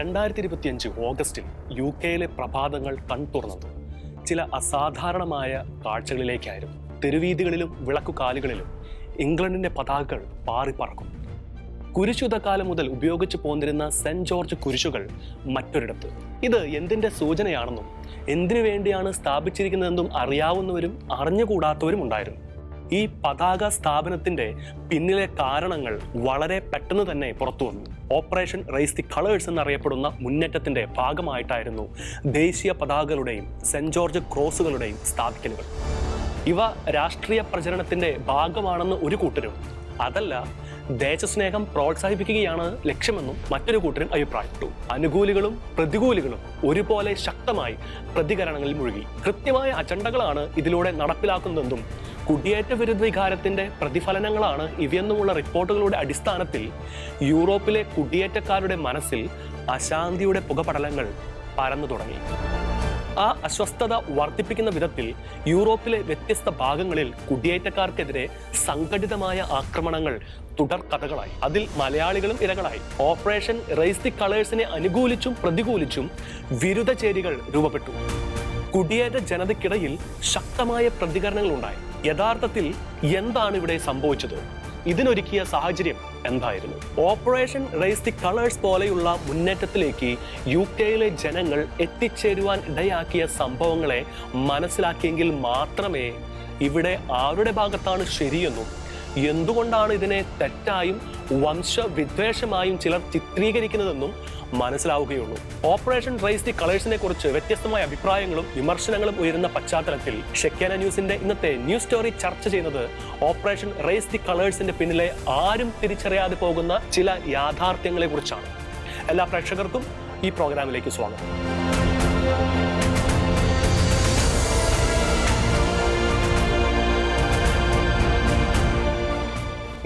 2025 ഓഗസ്റ്റിൽ UK പ്രഭാതങ്ങൾ കൺതുറന്നത് ചില അസാധാരണമായ കാഴ്ചകളിലേക്കായിരുന്നു. തെരുവീഥികളിലും വിളക്കുകാലുകളിലും ഇംഗ്ലണ്ടിന്റെ പതാകകൾ പാറിപ്പറക്കും. കുരിശുയുദ്ധകാലം മുതൽ ഉപയോഗിച്ചു പോന്നിരുന്ന സെന്റ് ജോർജ് കുരിശുകൾ മറ്റൊരിടത്ത്. ഇത് എന്തിന്റെ സൂചനയാണെന്നും എന്തിനു വേണ്ടിയാണ് സ്ഥാപിച്ചിരിക്കുന്നതെന്നും അറിയാവുന്നവരും അറിഞ്ഞുകൂടാത്തവരും ഉണ്ടായിരുന്നു. ഈ പതാക സ്ഥാപനത്തിന്റെ പിന്നിലെ കാരണങ്ങൾ വളരെ പെട്ടെന്ന് തന്നെ പുറത്തു വന്നു. ഓപ്പറേഷൻ റൈസ് ദി കളേഴ്സ് എന്നറിയപ്പെടുന്ന മുന്നേറ്റത്തിന്റെ ഭാഗമായിട്ടായിരുന്നു ദേശീയ പതാകകളുടെയും സെന്റ് ജോർജ് ക്രോസുകളുടെയും സ്ഥാപിക്കലുകൾ. ഇവ രാഷ്ട്രീയ പ്രചരണത്തിന്റെ ഭാഗമാണെന്ന് ഒരു കൂട്ടരും, അതല്ല ദേശസ്നേഹം പ്രോത്സാഹിപ്പിക്കുകയാണ് ലക്ഷ്യമെന്നും മറ്റൊരു കൂട്ടരും അഭിപ്രായപ്പെട്ടു. അനുകൂലികളും പ്രതികൂലികളും ഒരുപോലെ ശക്തമായി പ്രതികരണങ്ങളിൽ മുഴുകി. കൃത്യമായ അജണ്ടകളാണ് ഇതിലൂടെ നടപ്പിലാക്കുന്നതെന്നും കുടിയേറ്റ വിരുദ്ധ വികാരത്തിന്റെ പ്രതിഫലനങ്ങളാണ് ഇവയെന്നുമുള്ള റിപ്പോർട്ടുകളുടെ അടിസ്ഥാനത്തിൽ യൂറോപ്പിലെ കുടിയേറ്റക്കാരുടെ മനസ്സിൽ അശാന്തിയുടെ പുകപടലങ്ങൾ പരന്നു തുടങ്ങി. ആ അസ്വസ്ഥത വർദ്ധിപ്പിക്കുന്ന വിധത്തിൽ യൂറോപ്പിലെ വ്യത്യസ്ത ഭാഗങ്ങളിൽ കുടിയേറ്റക്കാർക്കെതിരെ സംഘടിതമായ ആക്രമണങ്ങൾ തുടർക്കഥകളായി. അതിൽ മലയാളികളും ഇരകളായി. ഓപ്പറേഷൻ റൈസ് ദി കളേഴ്സിനെ അനുകൂലിച്ചും പ്രതികൂലിച്ചും വിരുദ്ധ ചേരികൾ രൂപപ്പെട്ടു. കുടിയേറ്റ ജനതയ്ക്കിടയിൽ ശക്തമായ പ്രതികരണങ്ങൾ ഉണ്ടായി. യഥാർത്ഥത്തിൽ എന്താണ് ഇവിടെ സംഭവിച്ചത്? ഇതിനൊരുക്കിയ സാഹചര്യം എന്തായിരുന്നു? ഓപ്പറേഷൻ റൈസ് ദി കളേഴ്സ് പോലെയുള്ള മുന്നേറ്റത്തിലേക്ക് UK ജനങ്ങൾ എത്തിച്ചേരുവാൻ ഇടയാക്കിയ സംഭവങ്ങളെ മനസ്സിലാക്കിയെങ്കിൽ മാത്രമേ ഇവിടെ ആരുടെ ഭാഗത്താണ് ശരിയെന്നും എന്തുകൊണ്ടാണ് ഇതിനെ തെറ്റായും വംശവിദ്വേഷമായും ചിലർ ചിത്രീകരിക്കുന്നതെന്നും മനസ്സിലാവുകയുള്ളൂ. ഓപ്പറേഷൻ റൈസ് ദി കളേഴ്സിനെ കുറിച്ച് വ്യത്യസ്തമായ അഭിപ്രായങ്ങളും വിമർശനങ്ങളും ഉയരുന്ന പശ്ചാത്തലത്തിൽ ഷെക്കാന ന്യൂസിന്റെ ഇന്നത്തെ ന്യൂസ് സ്റ്റോറി ചർച്ച ചെയ്യുന്നത് ഓപ്പറേഷൻ റൈസ് ദി കളേഴ്സിന്റെ പിന്നിലെ ആരും തിരിച്ചറിയാതെ പോകുന്ന ചില യാഥാർത്ഥ്യങ്ങളെ കുറിച്ചാണ്. എല്ലാ പ്രേക്ഷകർക്കും ഈ പ്രോഗ്രാമിലേക്ക് സ്വാഗതം.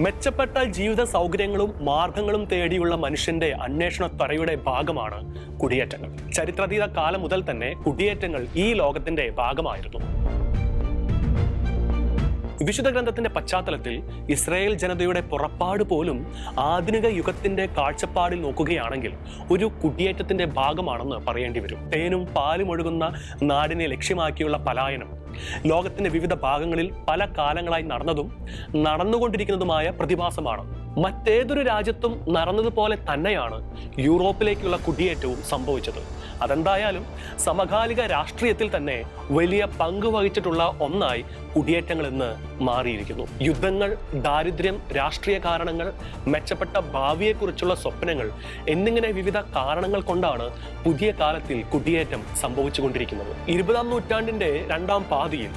മെച്ചപ്പെട്ട ജീവിത സൗകര്യങ്ങളും മാർഗങ്ങളും തേടിയുള്ള മനുഷ്യന്റെ അന്വേഷണ ത്വരയുടെ ഭാഗമാണ് കുടിയേറ്റങ്ങൾ. ചരിത്രാതീത കാലം മുതൽ തന്നെ കുടിയേറ്റങ്ങൾ ഈ ലോകത്തിന്റെ ഭാഗമായിരുന്നു. വിശുദ്ധ ഗ്രന്ഥത്തിന്റെ പശ്ചാത്തലത്തിൽ ഇസ്രായേൽ ജനതയുടെ പുറപ്പാട് പോലും ആധുനിക യുഗത്തിന്റെ കാഴ്ചപ്പാടിൽ നോക്കുകയാണെങ്കിൽ ഒരു കുടിയേറ്റത്തിന്റെ ഭാഗമാണെന്ന് പറയേണ്ടി വരും. തേനും പാലും ഒഴുകുന്ന നാടിനെ ലക്ഷ്യമാക്കിയുള്ള പലായനം ലോകത്തിന്റെ വിവിധ ഭാഗങ്ങളിൽ പല കാലങ്ങളായി നടന്നതും നടന്നുകൊണ്ടിരിക്കുന്നതുമായ പ്രതിഭാസമാണ്. മറ്റേതൊരു രാജ്യത്തും നടന്നതുപോലെ തന്നെയാണ് യൂറോപ്പിലേക്കുള്ള കുടിയേറ്റവും സംഭവിച്ചത്. അതെന്തായാലും സമകാലിക രാഷ്ട്രീയത്തിൽ തന്നെ വലിയ പങ്ക് വഹിച്ചിട്ടുള്ള ഒന്നായി കുടിയേറ്റങ്ങൾ ഇന്ന് മാറിയിരിക്കുന്നു. യുദ്ധങ്ങൾ, ദാരിദ്ര്യം, രാഷ്ട്രീയ കാരണങ്ങൾ, മെച്ചപ്പെട്ട ഭാവിയെക്കുറിച്ചുള്ള സ്വപ്നങ്ങൾ എന്നിങ്ങനെ വിവിധ കാരണങ്ങൾ കൊണ്ടാണ് പുതിയ കാലത്തിൽ കുടിയേറ്റം സംഭവിച്ചുകൊണ്ടിരിക്കുന്നത്. 20ാം നൂറ്റാണ്ടിന്റെ രണ്ടാം പാതിയിൽ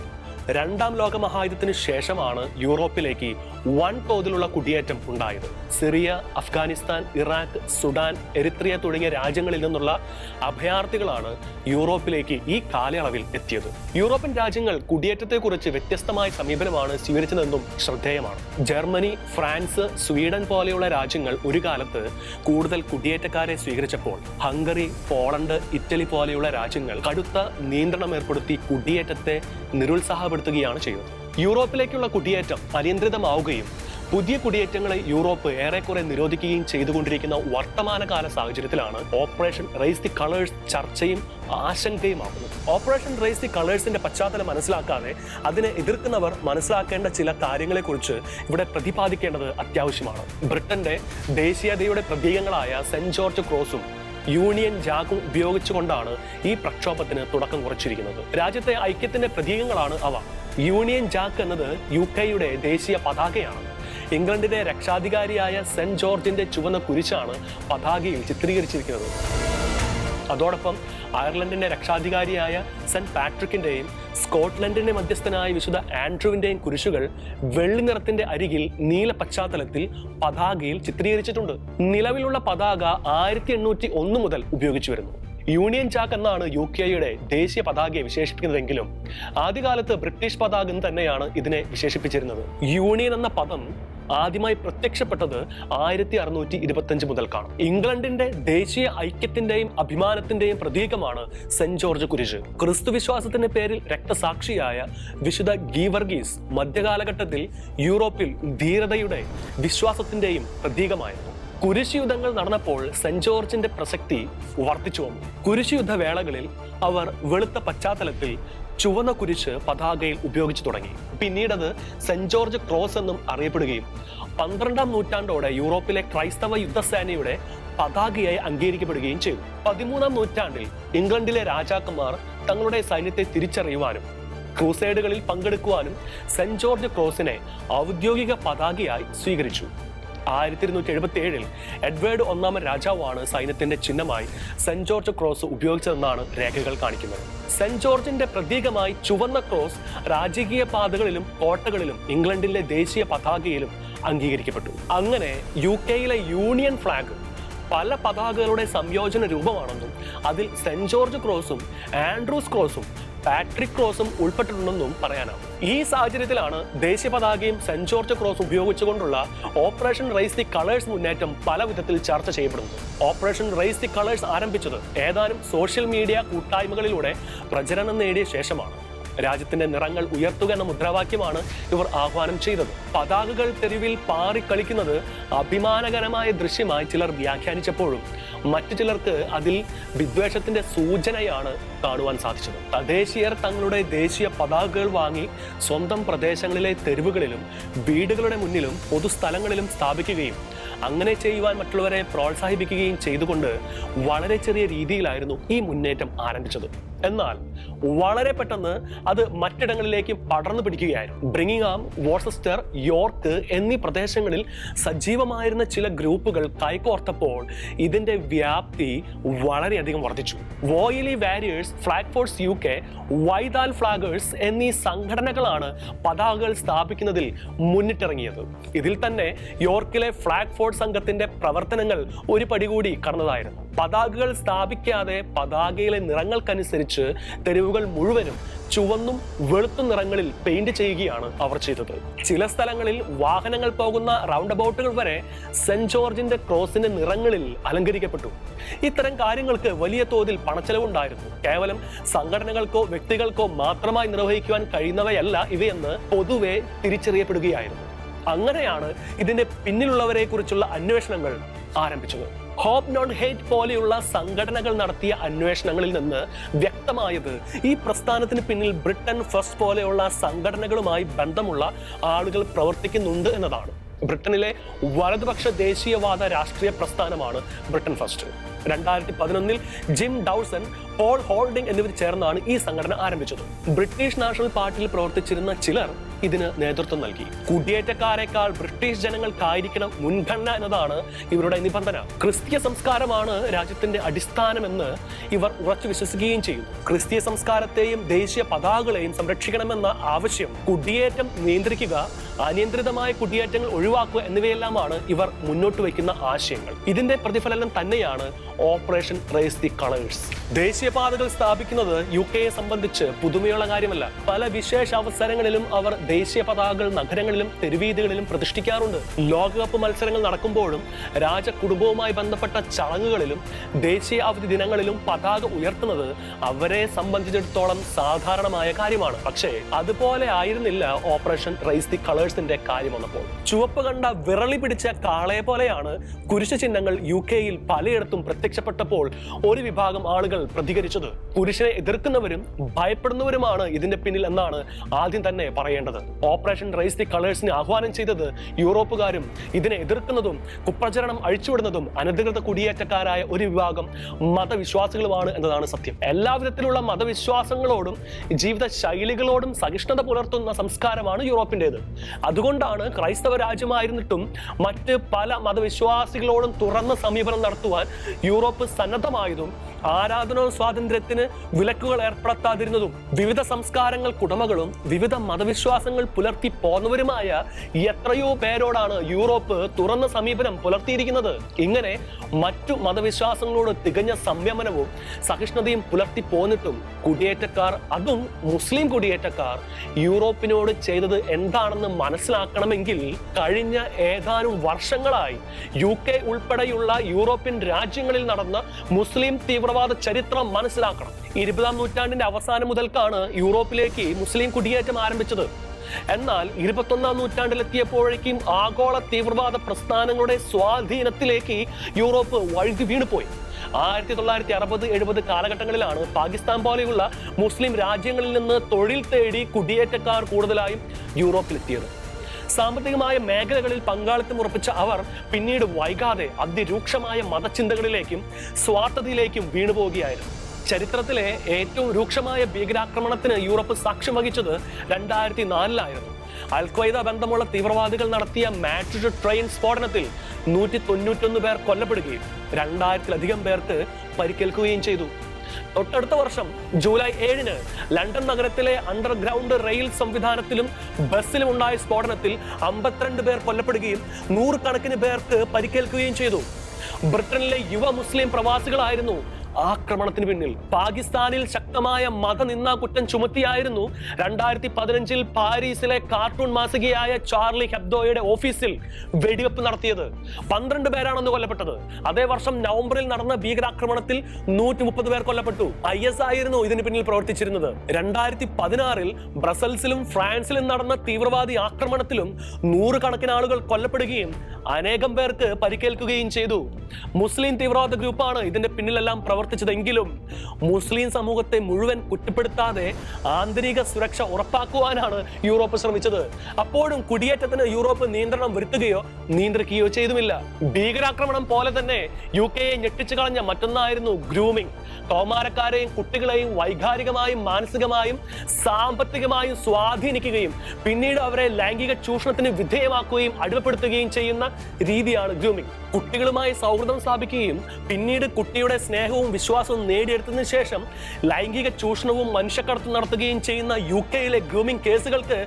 രണ്ടാം ലോക മഹായുദ്ധത്തിന് ശേഷമാണ് യൂറോപ്പിലേക്ക് വൻതോതിലുള്ള കുടിയേറ്റം ഉണ്ടായത്. Syria, Afghanistan, Iraq, Sudan, Eritrea തുടങ്ങിയ രാജ്യങ്ങളിൽ നിന്നുള്ള അഭയാർത്ഥികളാണ് യൂറോപ്പിലേക്ക് ഈ കാലയളവിൽ എത്തിയത്. യൂറോപ്യൻ രാജ്യങ്ങൾ കുടിയേറ്റത്തെക്കുറിച്ച് വ്യത്യസ്തമായ സമീപനമാണ് സ്വീകരിച്ചതെന്നും ശ്രദ്ധേയമാണ്. ജർമ്മനി, ഫ്രാൻസ്, സ്വീഡൻ പോലെയുള്ള രാജ്യങ്ങൾ ഒരു കാലത്ത് കൂടുതൽ കുടിയേറ്റക്കാരെ സ്വീകരിച്ചപ്പോൾ ഹംഗറി, പോളണ്ട്, ഇറ്റലി പോലെയുള്ള രാജ്യങ്ങൾ കടുത്ത നിയന്ത്രണം ഏർപ്പെടുത്തി കുടിയേറ്റത്തെ നിരുത്സാഹപ്പെടുത്തുകയാണ് ചെയ്യുന്നത്. യൂറോപ്പിലേക്കുള്ള കുടിയേറ്റം അനിയന്ത്രിതമാവുകയും പുതിയ കുടിയേറ്റങ്ങളെ യൂറോപ്പ് ഏറെക്കുറെ നിരോധിക്കുകയും ചെയ്തുകൊണ്ടിരിക്കുന്ന വർത്തമാനകാല സാഹചര്യത്തിലാണ് ഓപ്പറേഷൻ റൈസ് ദി കളേഴ്സ് ചർച്ചയും ആശങ്കയുമാകുന്നത്. ഓപ്പറേഷൻ റൈസ് ദി കളേഴ്സിന്റെ പശ്ചാത്തലം മനസ്സിലാക്കാതെ അതിനെ എതിർക്കുന്നവർ മനസ്സിലാക്കേണ്ട ചില കാര്യങ്ങളെക്കുറിച്ച് ഇവിടെ പ്രതിപാദിക്കേണ്ടത് അത്യാവശ്യമാണ്. ബ്രിട്ടന്റെ ദേശീയതയുടെ പ്രതീകങ്ങളായ സെന്റ് ജോർജ് ക്രോസും യൂണിയൻ ജാക്കും ഉപയോഗിച്ചുകൊണ്ടാണ് ഈ പ്രക്ഷോഭത്തിന് തുടക്കം കുറിച്ചിരിക്കുന്നത്. രാജ്യത്തെ ഐക്യത്തിന്റെ പ്രതീകങ്ങളാണ് അവ. യൂണിയൻ ജാക്ക് എന്നത് UK ദേശീയ പതാകയാണ്. ഇംഗ്ലണ്ടിന്റെ രക്ഷാധികാരിയായ സെന്റ് ജോർജിന്റെ ചുവന്ന കുരിശാണ് പതാകയിൽ ചിത്രീകരിച്ചിരിക്കുന്നത്. അതോടൊപ്പം അയർലൻഡിന്റെ രക്ഷാധികാരിയായ സെന്റ് പാട്രിക്കിന്റെയും സ്കോട്ട്ലൻഡിന്റെ മധ്യസ്ഥനായ വിശുദ്ധ ആൻഡ്രൂവിന്റെയും കുരിശുകൾ വെള്ളി നിറത്തിന്റെ അരികിൽ നീല പശ്ചാത്തലത്തിൽ പതാകയിൽ ചിത്രീകരിച്ചിട്ടുണ്ട്. നിലവിലുള്ള പതാക 1801 മുതൽ ഉപയോഗിച്ചു വരുന്നു. യൂണിയൻ ജാക്ക് എന്നാണ് UK ദേശീയ പതാകയെ വിശേഷിപ്പിക്കുന്നതെങ്കിലും ആദ്യകാലത്ത് ബ്രിട്ടീഷ് പതാക എന്ന് തന്നെയാണ് ഇതിനെ വിശേഷിപ്പിച്ചിരുന്നത്. യൂണിയൻ എന്ന പദം ആദ്യമായി പ്രത്യക്ഷപ്പെട്ടത് 1625 മുതൽക്കാണ്. ഇംഗ്ലണ്ടിന്റെ ദേശീയ ഐക്യത്തിന്റെയും അഭിമാനത്തിന്റെയും പ്രതീകമാണ് സെന്റ് ജോർജ് കുരിശ്. ക്രിസ്തുവിശ്വാസത്തിന്റെ പേരിൽ രക്തസാക്ഷിയായ വിശുദ്ധ ഗീവർഗീസ് മധ്യകാലഘട്ടത്തിൽ യൂറോപ്പിൽ ധീരതയുടെ, വിശ്വാസത്തിന്റെയും പ്രതീകമായിരുന്നു. കുരിശുയുദ്ധങ്ങൾ നടന്നപ്പോൾ സെന്റ് ജോർജിന്റെ പ്രസക്തി വർദ്ധിച്ചു വന്നു. കുരിശുയുദ്ധ വേളകളിൽ അവർ വെളുത്ത പശ്ചാത്തലത്തിൽ ചുവന്ന കുരിശ് പതാകയിൽ ഉപയോഗിച്ചു തുടങ്ങി. പിന്നീടത് സെന്റ് ജോർജ് ക്രോസ് എന്നും അറിയപ്പെടുകയും 12-ാം നൂറ്റാണ്ടോടെ യൂറോപ്പിലെ ക്രൈസ്തവ യുദ്ധസേനയുടെ പതാകയായി അംഗീകരിക്കപ്പെടുകയും ചെയ്തു. 13-ാം നൂറ്റാണ്ടിൽ ഇംഗ്ലണ്ടിലെ രാജാക്കന്മാർ തങ്ങളുടെ സൈന്യത്തെ തിരിച്ചറിയുവാനും ക്രൂസേഡുകളിൽ പങ്കെടുക്കുവാനും സെന്റ് ജോർജ് ക്രോസിനെ ഔദ്യോഗിക പതാകയായി സ്വീകരിച്ചു. 1277 എഡ്വേർഡ് 1-ാമൻ രാജാവാണ് സൈന്യത്തിന്റെ ചിഹ്നമായി സെന്റ് ജോർജ് ക്രോസ് ഉപയോഗിച്ചതെന്നാണ് രേഖകൾ കാണിക്കുന്നത്. സെന്റ് ജോർജിന്റെ പ്രതീകമായി ചുവന്ന ക്രോസ് രാജകീയ പാതകളിലും കോട്ടകളിലും ഇംഗ്ലണ്ടിലെ ദേശീയ പതാകയിലും അംഗീകരിക്കപ്പെട്ടു. അങ്ങനെ UK-യിലെ യൂണിയൻ ഫ്ലാഗ് പല പതാകകളുടെ സംയോജന രൂപമാണെന്നും അതിൽ സെന്റ് ജോർജ് ക്രോസും ആൻഡ്രൂസ് ക്രോസും പാട്രിക് ക്രോസും ഉൾപ്പെട്ടിട്ടുണ്ടെന്നും പറയാനാവും. ഈ സാഹചര്യത്തിലാണ് ദേശീയ പതാകയും സെന്റ് ജോർജ് ക്രോസും ഉപയോഗിച്ചുകൊണ്ടുള്ള ഓപ്പറേഷൻ റൈസ് ദി കളേഴ്സ് മുന്നേറ്റം പല വിധത്തിൽ ചർച്ച ചെയ്യപ്പെടുന്നത്. ഓപ്പറേഷൻ റൈസ് ദി കളേഴ്സ് ആരംഭിച്ചത് ഏതാനും സോഷ്യൽ മീഡിയ കൂട്ടായ്മകളിലൂടെ പ്രചരണം നേടിയ ശേഷമാണ്. രാജ്യത്തിന്റെ നിറങ്ങൾ ഉയർത്തുക എന്ന മുദ്രാവാക്യമാണ് ഇവർ ആഹ്വാനം ചെയ്തത്. പതാകകൾ തെരുവിൽ പാറിക്കളിക്കുന്നത് അഭിമാനകരമായ ദൃശ്യമായി ചിലർ വ്യാഖ്യാനിച്ചപ്പോഴും മറ്റു ചിലർക്ക് അതിൽ വിദ്വേഷത്തിന്റെ സൂചനയാണ് കാണുവാൻ സാധിച്ചത്. തദ്ദേശീയർ തങ്ങളുടെ ദേശീയ പതാകകൾ വാങ്ങി സ്വന്തം പ്രദേശങ്ങളിലെ തെരുവുകളിലും വീടുകളുടെ മുന്നിലും പൊതുസ്ഥലങ്ങളിലും സ്ഥാപിക്കുകയും അങ്ങനെ ചെയ്യുവാൻ മറ്റുള്ളവരെ പ്രോത്സാഹിപ്പിക്കുകയും ചെയ്തുകൊണ്ട് വളരെ ചെറിയ രീതിയിലായിരുന്നു ഈ മുന്നേറ്റം ആരംഭിച്ചത്. എന്നാൽ വളരെ പെട്ടെന്ന് അത് മറ്റിടങ്ങളിലേക്ക് പടർന്നു പിടിക്കുകയായിരുന്നു. ബ്രിങ്ങിംഗ്ഹാം, വോർസെസ്റ്റർ, യോർക്ക് എന്നീ പ്രദേശങ്ങളിൽ സജീവമായിരുന്ന ചില ഗ്രൂപ്പുകൾ കൈകോർത്തപ്പോൾ ഇതിന്റെ വ്യാപ്തി വളരെയധികം വർദ്ധിച്ചു. വോയിലി വാരിയേഴ്സ്, ഫ്ലാഗ് ഫോഴ്സ് UK, വൈതാൽ ഫ്ലാഗേഴ്സ് എന്നീ സംഘടനകളാണ് പതാകകൾ സ്ഥാപിക്കുന്നതിൽ മുന്നിട്ടിറങ്ങിയത്. ഇതിൽ തന്നെ യോർക്കിലെ ഫ്ലാഗ് ഫോഴ്സ് സംഘത്തിന്റെ പ്രവർത്തനങ്ങൾ ഒരു പടി കൂടി കടന്നതായിരുന്നു. പതാകകൾ സ്ഥാപിക്കാതെ പതാകയിലെ നിറങ്ങൾക്കനുസരിച്ച് തെരുവുകൾ മുഴുവനും ചുവന്നും വെളുത്തും നിറങ്ങളിൽ പെയിന്റ് ചെയ്യുകയാണ് അവർ ചെയ്തത്. ചില സ്ഥലങ്ങളിൽ വാഹനങ്ങൾ പോകുന്ന റൗണ്ട് അബൌട്ടുകൾ വരെ സെന്റ് ജോർജിന്റെ ക്രോസിന്റെ നിറങ്ങളിൽ അലങ്കരിക്കപ്പെട്ടു. ഇത്തരം കാര്യങ്ങൾക്ക് വലിയ തോതിൽ പണച്ചെലവുണ്ടായിരുന്നു. കേവലം സംഘടനകൾക്കോ വ്യക്തികൾക്കോ മാത്രമായി നിർവഹിക്കുവാൻ കഴിയുന്നവയല്ല ഇവയെന്ന് പൊതുവെ തിരിച്ചറിയപ്പെടുകയായിരുന്നു. അങ്ങനെയാണ് ഇതിന്റെ പിന്നിലുള്ളവരെ കുറിച്ചുള്ള അന്വേഷണങ്ങൾ ആരംഭിച്ചത്. ഹോപ്പ് നോട്ട് ഹേറ്റ് പോലെയുള്ള സംഘടനകൾ നടത്തിയ അന്വേഷണങ്ങളിൽ നിന്ന് വ്യക്തമായത് ഈ പ്രസ്ഥാനത്തിന് പിന്നിൽ ബ്രിട്ടൻ ഫസ്റ്റ് പോലെയുള്ള സംഘടനകളുമായി ബന്ധമുള്ള ആളുകൾ പ്രവർത്തിക്കുന്നുണ്ട് എന്നതാണ്. ബ്രിട്ടനിലെ വലതുപക്ഷ ദേശീയവാദ രാഷ്ട്രീയ പ്രസ്ഥാനമാണ് Britain First. 2011 Jim Dawson, Paul Holding എന്നിവർ ചേർന്നാണ് ഈ സംഘടന ആരംഭിച്ചത്. ബ്രിട്ടീഷ് നാഷണൽ പാർട്ടിയിൽ പ്രവർത്തിച്ചിരുന്ന ചിലർ ഇതിന് നേതൃത്വം നൽകി. കുടിയേറ്റക്കാരെക്കാൾ ബ്രിട്ടീഷ് ജനങ്ങൾക്കായിരിക്കണം മുൻഗണന എന്നതാണ് ഇവരുടെ നിബന്ധന. ക്രിസ്തീയ സംസ്കാരമാണ് രാജ്യത്തിന്റെ അടിസ്ഥാനമെന്ന് ഇവർ ഉറച്ചു വിശ്വസിക്കുകയും ചെയ്യുന്നു. ക്രിസ്തീയ സംസ്കാരത്തെയും ദേശീയ പതാകകളെയും സംരക്ഷിക്കണമെന്ന ആവശ്യം, കുടിയേറ്റം നിയന്ത്രിക്കുക, അനിയന്ത്രിതമായ കുടിയേറ്റങ്ങൾ ഒഴിവാക്കുക എന്നിവയെല്ലാമാണ് ഇവർ മുന്നോട്ട് വയ്ക്കുന്ന ആശയങ്ങൾ. ഇതിന്റെ പ്രതിഫലനം തന്നെയാണ് ഓപ്പറേഷൻ റൈസ് ദി കളേഴ്സ്. ദേശീയപാതകൾ സ്ഥാപിക്കുന്നത് UK-യെ സംബന്ധിച്ച് പുതുമയുള്ള കാര്യമല്ല. പല വിശേഷ അവസരങ്ങളിലും അവർ ദേശീയ പതാകകൾ നഗരങ്ങളിലും തെരുവീതികളിലും പ്രതിഷ്ഠിക്കാറുണ്ട്. ലോകകപ്പ് മത്സരങ്ങൾ നടക്കുമ്പോഴും രാജകുടുംബവുമായി ബന്ധപ്പെട്ട ചടങ്ങുകളിലും ദേശീയ അവധി ദിനങ്ങളിലും പതാക ഉയർത്തുന്നത് അവരെ സംബന്ധിച്ചിടത്തോളം സാധാരണമായ കാര്യമാണ്. പക്ഷേ അതുപോലെ ആയിരുന്നില്ല ഓപ്പറേഷൻ റൈസ് ദി കളേഴ്സിന്റെ കാര്യം വന്നപ്പോൾ. ചുവപ്പ് കണ്ട വിറളി പിടിച്ച കാളയെ പോലെയാണ് കുരിശ് ചിഹ്നങ്ങൾ UK-യിൽ പലയിടത്തും പ്രത്യക്ഷപ്പെട്ടപ്പോൾ ഒരു വിഭാഗം ആളുകൾ പ്രതികരിച്ചത്. കുരിശിനെ എതിർക്കുന്നവരും ഭയപ്പെടുന്നവരുമാണ് ഇതിന്റെ പിന്നിൽ എന്നാണ് ആദ്യം തന്നെ പറയേണ്ടത്. ഓപ്പറേഷൻ റൈസ് ദി കളേഴ്സിനെ ആഹ്വാനം ചെയ്തത് യൂറോപ്പുകാരും ഇതിനെ എതിർക്കുന്നതും കുപ്രചരണം അഴിച്ചുവിടുന്നതും അനധികൃത കുടിയേറ്റക്കാരായ ഒരു വിഭാഗം മതവിശ്വാസികളുമാണ് എന്നതാണ് സത്യം. എല്ലാവിധത്തിലുള്ള മതവിശ്വാസങ്ങളോടും ജീവിത ശൈലികളോടും സഹിഷ്ണുത പുലർത്തുന്ന സംസ്കാരമാണ് യൂറോപ്പിൻ്റെത്. അതുകൊണ്ടാണ് ക്രൈസ്തവ രാജ്യമായിരുന്നിട്ടും മറ്റ് പല മതവിശ്വാസികളോടും തുറന്ന സമീപനം നടത്തുവാൻ യൂറോപ്പ് സന്നദ്ധമായതും ആരാധനാ സ്വാതന്ത്ര്യത്തിന് വിലക്കുകൾ ഏർപ്പെടുത്താതിരുന്നതും. വിവിധ സംസ്കാരങ്ങൾക്കുടമകളും വിവിധ മതവിശ്വാസങ്ങൾ പുലർത്തി പോന്നവരുമായ എത്രയോ പേരോടാണ് യൂറോപ്പ് തുറന്ന സമീപനം പുലർത്തിയിരിക്കുന്നത്. ഇങ്ങനെ മറ്റു മതവിശ്വാസങ്ങളോട് തികഞ്ഞ സംയമനവും സഹിഷ്ണുതയും പുലർത്തി പോന്നിട്ടും കുടിയേറ്റക്കാർ, അതും മുസ്ലിം കുടിയേറ്റക്കാർ, യൂറോപ്പിനോട് ചെയ്തത് എന്താണെന്ന് മനസ്സിലാക്കണമെങ്കിൽ കഴിഞ്ഞ ഏതാനും വർഷങ്ങളായി UK ഉൾപ്പെടെയുള്ള യൂറോപ്യൻ രാജ്യങ്ങളിൽ നടന്ന മുസ്ലിം തീവ്രവാദ ചരിത്രം മനസ്സിലാക്കണം. 20-ാം നൂറ്റാണ്ടിന്റെ അവസാനം മുതൽക്കാണ് യൂറോപ്പിലേക്ക് മുസ്ലിം കുടിയേറ്റം ആരംഭിച്ചത്. എന്നാൽ 21ാം നൂറ്റാണ്ടിലെത്തിയപ്പോഴേക്കും ആഗോള തീവ്രവാദ പ്രസ്ഥാനങ്ങളുടെ സ്വാധീനത്തിലേക്ക് യൂറോപ്പ് വഴുതി വീണുപോയി. 1960-70 കാലഘട്ടങ്ങളിലാണ് പാകിസ്ഥാൻ പോലെയുള്ള മുസ്ലിം രാജ്യങ്ങളിൽ നിന്ന് തൊഴിൽ തേടി കുടിയേറ്റക്കാർ കൂടുതലായും യൂറോപ്പിലെത്തിയത്. സാമ്പത്തികമായ മേഖലകളിൽ പങ്കാളിത്തം ഉറപ്പിച്ച അവർ പിന്നീട് വൈകാതെ അതിരൂക്ഷമായ മതചിന്തകളിലേക്കും സ്വാർത്ഥതയിലേക്കും വീണുപോവുകയായിരുന്നു. ചരിത്രത്തിലെ ഏറ്റവും രൂക്ഷമായ ഭീകരാക്രമണത്തിന് യൂറോപ്പ് സാക്ഷ്യം വഹിച്ചത് 2004-ലായിരുന്നു. അൽഖ്വയ്ദ ബന്ധമുള്ള തീവ്രവാദികൾ നടത്തിയ മാഡ്രിഡ് ട്രെയിൻ സ്ഫോടനത്തിൽ 191 പേർ കൊല്ലപ്പെടുകയും 2000-ലധികം പേർക്ക് പരിക്കേൽക്കുകയും ചെയ്തു. തൊട്ടടുത്ത വർഷം ജൂലൈ 7-ന് ലണ്ടൻ നഗരത്തിലെ അണ്ടർഗ്രൗണ്ട് റെയിൽ സംവിധാനത്തിലും ബസ്സിലും ഉണ്ടായ സ്ഫോടനത്തിൽ 52 പേർ കൊല്ലപ്പെടുകയും 100 കണക്കിന് പേർക്ക് പരിക്കേൽക്കുകയും ചെയ്തു. ബ്രിട്ടനിലെ യുവ മുസ്ലിം പ്രവാസികളായിരുന്നു ആക്രമണത്തിന് പിന്നിൽ. പാകിസ്ഥാനിൽ ശക്തമായ മതനിന്ദാ കുറ്റം ചുമത്തിയായിരുന്നു 2015-ൽ പാരീസിലെ കാർട്ടൂൺ മാസികയായ ചാർലി ഹെബ്ദോയുടെ ഓഫീസിൽ വെടിവെപ്പ് നടത്തിയത്. 12 പേരാണെന്ന് കൊല്ലപ്പെട്ടത്. അതേ വർഷം നവംബറിൽ നടന്ന ഭീകരാക്രമണത്തിൽ 130 പേർ കൊല്ലപ്പെട്ടു. IS ആയിരുന്നു ഇതിന് പിന്നിൽ പ്രവർത്തിച്ചിരുന്നത്. 2016-ൽ ബ്രസൽസിലും ഫ്രാൻസിലും നടന്ന തീവ്രവാദി ആക്രമണത്തിലും 100 കണക്കിന് ആളുകൾ കൊല്ലപ്പെടുകയും അനേകം പേർക്ക് പരിക്കേൽക്കുകയും ചെയ്തു. മുസ്ലിം തീവ്രവാദ ഗ്രൂപ്പാണ് ഇതിന്റെ പിന്നിലെല്ലാം പ്രവർത്തിച്ചതെങ്കിലും മുസ്ലിം സമൂഹത്തെ മുഴുവൻ കുറ്റപ്പെടുത്താതെ ആന്തരിക സുരക്ഷ ഉറപ്പാക്കുവാനാണ് യൂറോപ്പ് ശ്രമിച്ചത്. അപ്പോഴും കുടിയേറ്റത്തിന് യൂറോപ്പ് നിയന്ത്രണം വരുത്തുകയോ നിയന്ത്രിക്കുകയോ ചെയ്തുമില്ല. ഭീകരാക്രമണം പോലെ തന്നെ UK ഞെട്ടിച്ചു കളഞ്ഞ മറ്റൊന്നായിരുന്നു ഗ്രൂമിംഗ്. കൗമാരക്കാരെയും കുട്ടികളെയും വൈകാരികമായും മാനസികമായും സാമ്പത്തികമായും സ്വാധീനിക്കുകയും പിന്നീട് അവരെ ലൈംഗിക ചൂഷണത്തിന് വിധേയമാക്കുകയും അടിമപ്പെടുത്തുകയും ചെയ്യുന്ന രീതിയാണ് ഗ്രൂമിംഗ്. കുട്ടികളുമായി സൗഹൃദം സ്ഥാപിക്കുകയും പിന്നീട് കുട്ടിയുടെ സ്നേഹവും വിശ്വാസവും നേടിയെടുത്തതിനു ശേഷം ലൈംഗിക ചൂഷണവും മനുഷ്യക്കടത്തും നടത്തുകയും ചെയ്യുന്ന UK-യിലെ ഗ്രൂമിംഗ് കേസുകൾക്ക്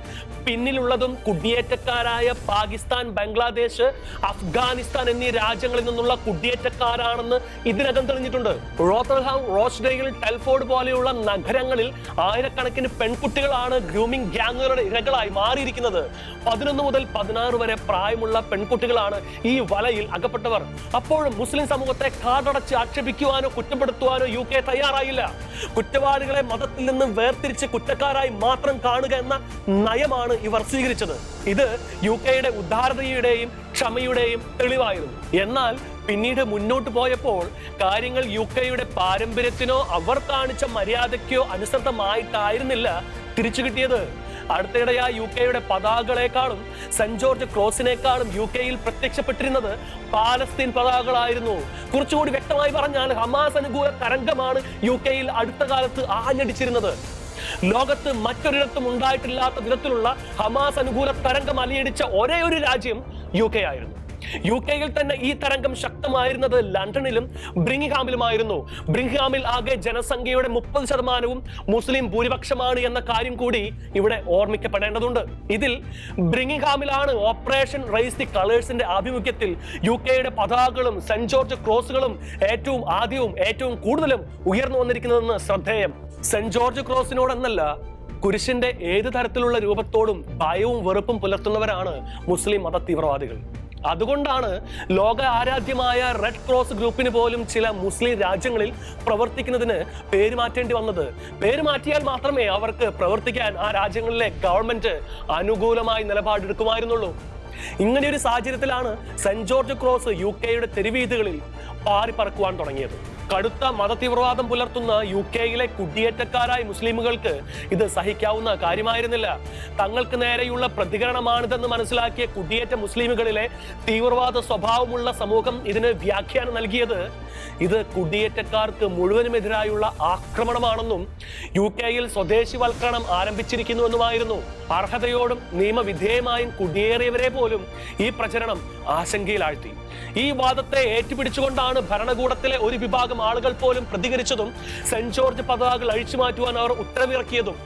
പിന്നിലുള്ളതും കുടിയേറ്റക്കാരായ പാകിസ്ഥാൻ, ബംഗ്ലാദേശ്, അഫ്ഗാനിസ്ഥാൻ എന്നീ രാജ്യങ്ങളിൽ നിന്നുള്ള കുടിയേറ്റക്കാരാണെന്ന് ഇതിനകം തെളിഞ്ഞിട്ടുണ്ട്. റോത്തർഹാം, റോച്ച്ഡെയിൽ, ടെൽഫോർഡ് പോലെയുള്ള നഗരങ്ങളിൽ ആയിരക്കണക്കിന് പെൺകുട്ടികളാണ് ഗ്രൂമിംഗ് ഗ്യാങ്ങുകളുടെ ഇരകളായി മാറിയിരിക്കുന്നത്. 11 മുതൽ 16 വരെ പ്രായമുള്ള പെൺകുട്ടികളാണ് ഈ വലയിൽ അകപ്പെട്ടവർ. അപ്പോഴും മുസ്ലിം സമൂഹത്തെ കാടടച്ച് ആക്ഷേപിക്കുവാനോ കുറ്റപ്പെടുത്തുവാനോ UK തയ്യാറായില്ല. കുറ്റവാളികളെ മതത്തിൽ നിന്ന് വേർതിരിച്ച് കുറ്റക്കാരായി മാത്രം കാണുക എന്ന നയമാണ് ഇവർ സ്വീകരിച്ചത്. ഇത് UK-യുടെ ഉദാരതയുടെയും ക്ഷമയുടെയും തെളിവായിരുന്നു. എന്നാൽ പിന്നീട് മുന്നോട്ട് പോയപ്പോൾ കാര്യങ്ങൾ UK-യുടെ പാരമ്പര്യത്തിനോ അവർ കാണിച്ച മര്യാദയ്ക്കോ അനുസൃതമായിട്ടായിരുന്നില്ല തിരിച്ചു കിട്ടിയത്. അടുത്തിടെയായി UK-യുടെ പതാകകളെക്കാളും സെന്റ് ജോർജ് ക്രോസിനേക്കാളും UK-യിൽ പ്രത്യക്ഷപ്പെട്ടിരുന്നത് പാലസ്തീൻ പതാകകളായിരുന്നു. കുറച്ചുകൂടി വ്യക്തമായി പറഞ്ഞാൽ ഹമാസ് അനുകൂല തരംഗമാണ് UK-യിൽ അടുത്ത കാലത്ത് ആഞ്ഞടിച്ചിരുന്നത്. ലോകത്ത് മറ്റൊരിടത്തും ഉണ്ടായിട്ടില്ലാത്ത വിധത്തിലുള്ള ഹമാസ് അനുകൂല തരംഗം അലയടിച്ച ഒരേ ഒരു രാജ്യം UK ആയിരുന്നു. UK-യിൽ തന്നെ ഈ തരംഗം ശക്തമായിരുന്നത് ലണ്ടനിലും ബ്രിംഗ്ഹാമിലുമായിരുന്നു. ബ്രിംഗ്ഹാമിൽ ആകെ ജനസംഖ്യയുടെ 30% മുസ്ലിം ഭൂരിപക്ഷമാണ് എന്ന കാര്യം കൂടി ഇവിടെ ഓർമ്മിക്കപ്പെടേണ്ടതുണ്ട്. ഇതിൽ ബ്രിംഗ്ഹാമിലാണ് ഓപ്പറേഷൻ റൈസ് ദി കളേഴ്സിന്റെ ആഭിമുഖ്യത്തിൽ UK-യുടെ പതാകകളും സെന്റ് ജോർജ് ക്രോസുകളും ഏറ്റവും ആദ്യവും ഏറ്റവും കൂടുതലും ഉയർന്നു വന്നിരിക്കുന്നതെന്ന് ശ്രദ്ധേയം. സെന്റ് ജോർജ് ക്രോസിനോടെന്നല്ല, കുരിശിന്റെ ഏത് തരത്തിലുള്ള രൂപത്തോടും ഭയവും വെറുപ്പും പുലർത്തുന്നവരാണ് മുസ്ലിം മത തീവ്രവാദികൾ. അതുകൊണ്ടാണ് ലോക ആരാധ്യമായ റെഡ് ക്രോസ് ഗ്രൂപ്പിന് പോലും ചില മുസ്ലിം രാജ്യങ്ങളിൽ പ്രവർത്തിക്കുന്നതിന് പേര് മാറ്റേണ്ടി വന്നത്. പേര് മാറ്റിയാൽ മാത്രമേ അവർക്ക് പ്രവർത്തിക്കാൻ ആ രാജ്യങ്ങളിലെ ഗവൺമെന്റ് അനുകൂലമായി നിലപാടെടുക്കുമായിരുന്നുള്ളൂ. ഇങ്ങനെയൊരു സാഹചര്യത്തിലാണ് സെന്റ് ജോർജ് ക്രോസ് UK-യുടെ തെരുവീഥികളിൽ പാറിപ്പറക്കുവാൻ തുടങ്ങിയത്. കടുത്ത മതതീവ്രവാദം പുലർത്തുന്ന UK-യിലെ കുടിയേറ്റക്കാരായ മുസ്ലിമുകൾക്ക് ഇത് സഹിക്കാവുന്ന കാര്യമായിരുന്നില്ല. തങ്ങൾക്ക് നേരെയുള്ള പ്രതികരണമാണിതെന്ന് മനസ്സിലാക്കിയ കുടിയേറ്റ മുസ്ലിമുകളിലെ തീവ്രവാദ സ്വഭാവമുള്ള സമൂഹം ഇതിന് വ്യാഖ്യാനം നൽകിയത് ഇത് കുടിയേറ്റക്കാർക്ക് മുഴുവനുമെതിരായുള്ള ആക്രമണമാണെന്നും UK-യിൽ സ്വദേശിവൽക്കരണം ആരംഭിച്ചിരിക്കുന്നുവെന്നുമായിരുന്നു. അർഹതയോടും നിയമവിധേയമായും കുടിയേറിയവരെ പോലും ഈ പ്രചരണം ആശങ്കയിലാഴ്ത്തി. ഈ വാദത്തെ ഏറ്റുപിടിച്ചുകൊണ്ടാണ് ഭരണകൂടത്തിലെ ഒരു വിഭാഗം ആളുകൾ പോലും പ്രതികരിച്ചതും സെന്റ് ജോർജ് പതാകകൾ അഴിച്ചു മാറ്റുവാൻ അവർ ഉത്തരവിറക്കിയതും.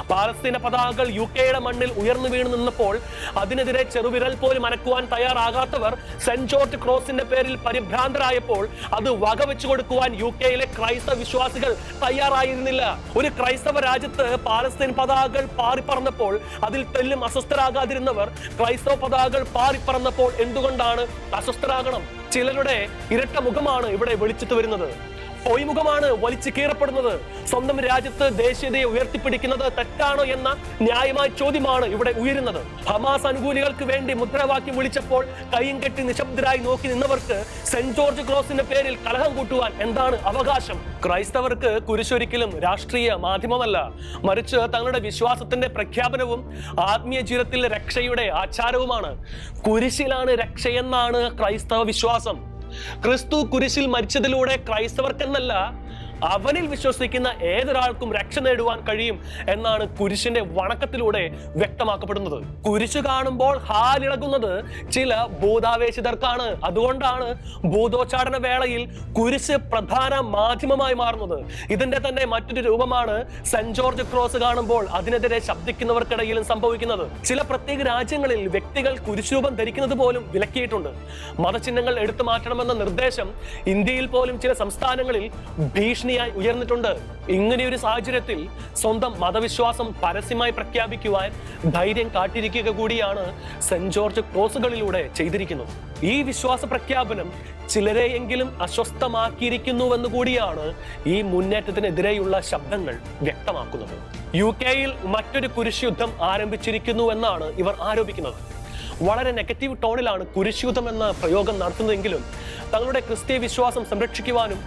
പാലസ്തീന പതാകകൾ UK-യുടെ മണ്ണിൽ ഉയർന്നു വീണു നിന്നപ്പോൾ അതിനെതിരെ ചെറുവിരൽ പോലും അനക്കുവാൻ തയ്യാറാകാത്തവർ സെന്റ് ജോർജ് ക്രോസിന്റെ പേരിൽ പരിഭ്രാന്തരായപ്പോൾ അത് വകവെച്ചു കൊടുക്കുവാൻ UK-യിലെ ക്രൈസ്തവ വിശ്വാസികൾ തയ്യാറായിരുന്നില്ല. ഒരു ക്രൈസ്തവ രാജ്യത്ത് പാലസ്തീൻ പതാകകൾ പാറിപ്പറന്നപ്പോൾ അതിൽ തെല്ലും അസ്വസ്ഥരാകാതിരുന്നവർ ക്രൈസ്തവ പതാകകൾ പാറിപ്പറന്നപ്പോൾ എന്തുകൊണ്ടാണ് അസ്വസ്ഥരാകണം? ചിലരുടെ ഇരട്ട മുഖമാണ് ഇവിടെ വെളിച്ചത്ത് വരുന്നത്. പൊയ്മുഖമാണ് വലിച്ചു കീറപ്പെടുന്നത്. സ്വന്തം രാജ്യത്ത് ദേശീയതയെ ഉയർത്തിപ്പിടിക്കുന്നത് തെറ്റാണോ എന്ന ന്യായമായ ചോദ്യമാണ് ഇവിടെ ഉയരുന്നത്. ഹമാസ് അനുകൂലികൾക്ക് വേണ്ടി മുദ്രാവാക്യം വിളിച്ചപ്പോൾ കൈയും കെട്ടി നിശബ്ദരായി നോക്കി നിന്നവർക്ക് സെന്റ് ജോർജ് ക്രോസിന്റെ പേരിൽ കലഹം കൂട്ടുവാൻ എന്താണ് അവകാശം? ക്രൈസ്തവർക്ക് കുരിശൊരിക്കലും രാഷ്ട്രീയ മാധ്യമമല്ല, മറിച്ച് തങ്ങളുടെ വിശ്വാസത്തിന്റെ പ്രഖ്യാപനവും ആത്മീയ ജീവിതത്തിൽ രക്ഷയുടെ ആചാരവുമാണ്. കുരിശിലാണ് രക്ഷയെന്നാണ് ക്രൈസ്തവ വിശ്വാസം. ക്രിസ്തു കുരിശിൽ മരിച്ചതിലൂടെ ക്രൈസ്തവർക്കെന്നല്ല, അവനിൽ വിശ്വസിക്കുന്ന ഏതൊരാൾക്കും രക്ഷ നേടുവാൻ കഴിയും എന്നാണ് കുരിശിന്റെ വണക്കത്തിലൂടെ വ്യക്തമാക്കപ്പെടുന്നത്. കുരിശ് കാണുമ്പോൾ ഹാലിളകുന്നത് ചില ഭൂതാവേശിതർക്കാണ്. അതുകൊണ്ടാണ് ഭൂതോച്ചാടന വേളയിൽ കുരിശ് പ്രധാന മാധ്യമമായി മാറുന്നത്. ഇതിന്റെ തന്നെ മറ്റൊരു രൂപമാണ് സെന്റ് ജോർജ് ക്രോസ് കാണുമ്പോൾ അതിനെതിരെ ശബ്ദിക്കുന്നവർക്കിടയിലും സംഭവിക്കുന്നത്. ചില പ്രത്യേക രാജ്യങ്ങളിൽ വ്യക്തികൾ കുരിശ് രൂപം ധരിക്കുന്നത് പോലും വിലക്കിയിട്ടുണ്ട്. മതചിഹ്നങ്ങൾ എടുത്തു മാറ്റണമെന്ന നിർദ്ദേശം ഇന്ത്യയിൽ പോലും ചില സംസ്ഥാനങ്ങളിൽ ഭീഷണിയായി ഉയർന്നിട്ടുണ്ട്. ഇങ്ങനെയൊരു സാഹചര്യത്തിൽ സ്വന്തം മതവിശ്വാസം പരസ്യമായി പ്രഖ്യാപിക്കുവാൻ ധൈര്യം കാട്ടിയിരിക്കുക കൂടിയാണ് സെന്റ് ജോർജ് ക്രോസുകളിലൂടെ ചെയ്തിരിക്കുന്നത്. ഈ വിശ്വാസ പ്രഖ്യാപനം ചിലരെയെങ്കിലും അസ്വസ്ഥമാക്കിയിരിക്കുന്നുവെന്ന് കൂടിയാണ് ഈ മുന്നേറ്റത്തിനെതിരെയുള്ള ശബ്ദങ്ങൾ വ്യക്തമാക്കുന്നത്. UK-യിൽ മറ്റൊരു കുരിശ് യുദ്ധം ആരംഭിച്ചിരിക്കുന്നുവെന്നാണ് ഇവർ ആരോപിക്കുന്നത്. വളരെ നെഗറ്റീവ് ടോണിലാണ് കുരിശുയുദ്ധം എന്ന പ്രയോഗം നടത്തുന്നതെങ്കിലും തങ്ങളുടെ ക്രിസ്തീയ വിശ്വാസം സംരക്ഷിക്കുവാനും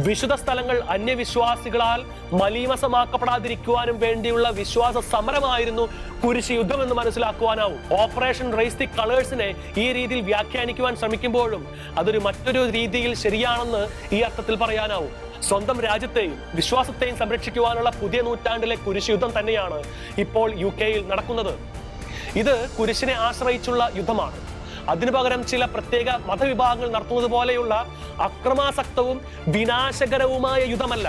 വിശുദ്ധ സ്ഥലങ്ങൾ അന്യവിശ്വാസികളാൽ മലീമസമാക്കപ്പെടാതിരിക്കുവാനും വേണ്ടിയുള്ള വിശ്വാസ സമരമായിരുന്നു കുരിശ് യുദ്ധം എന്ന് മനസ്സിലാക്കുവാനാവും. ഓപ്പറേഷൻ റൈസ് ദി കളേഴ്സിനെ ഈ രീതിയിൽ വ്യാഖ്യാനിക്കുവാൻ ശ്രമിക്കുമ്പോഴും അതൊരു മറ്റൊരു രീതിയിൽ ശരിയാണെന്ന് ഈ അർത്ഥത്തിൽ പറയാനാവും. സ്വന്തം രാജ്യത്തെയും വിശ്വാസത്തെയും സംരക്ഷിക്കുവാനുള്ള പുതിയ നൂറ്റാണ്ടിലെ കുരിശ് യുദ്ധം തന്നെയാണ് ഇപ്പോൾ UK-യിൽ നടക്കുന്നത്. ഇത് കുരിശിനെ ആശ്രയിച്ചുള്ള യുദ്ധമാണ്. അതിനു പകരം ചില പ്രത്യേക മതവിഭാഗങ്ങൾ നടത്തുന്നത് പോലെയുള്ള അക്രമാസക്തവും വിനാശകരവുമായ യുദ്ധമല്ല.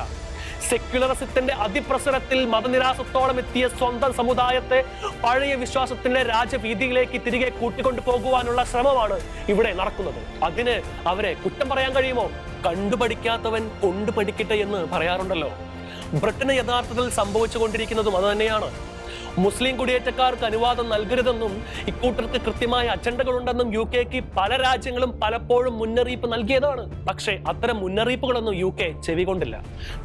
സെക്യുലറിസത്തിന്റെ അതിപ്രസരത്തിൽ മതനിരാസത്തോളം എത്തിയ സ്വന്തം സമുദായത്തെ പഴയ വിശ്വാസത്തിന്റെ രാജവീതിയിലേക്ക് തിരികെ കൂട്ടിക്കൊണ്ടു പോകുവാനുള്ള ശ്രമമാണ് ഇവിടെ നടക്കുന്നത്. അതിന് അവരെ കുറ്റം പറയാൻ കഴിയുമോ? കണ്ടുപഠിക്കാത്തവൻ കൊണ്ടു പഠിക്കട്ടെ എന്ന് പറയാറുണ്ടല്ലോ. ബ്രിട്ടന് യഥാർത്ഥത്തിൽ സംഭവിച്ചുകൊണ്ടിരിക്കുന്നതും അത് തന്നെയാണ്. മുസ്ലിം കുടിയേറ്റക്കാർക്ക് അനുവാദം നൽകരുതെന്നും ഇക്കൂട്ടർക്ക് കൃത്യമായ അജണ്ടകളുണ്ടെന്നും UK-ക്ക് പല രാജ്യങ്ങളും പലപ്പോഴും മുന്നറിയിപ്പ് നൽകിയതാണ്. പക്ഷേ അത്തരം മുന്നറിയിപ്പുകളൊന്നും UK ചെവികൊണ്ടില്ല.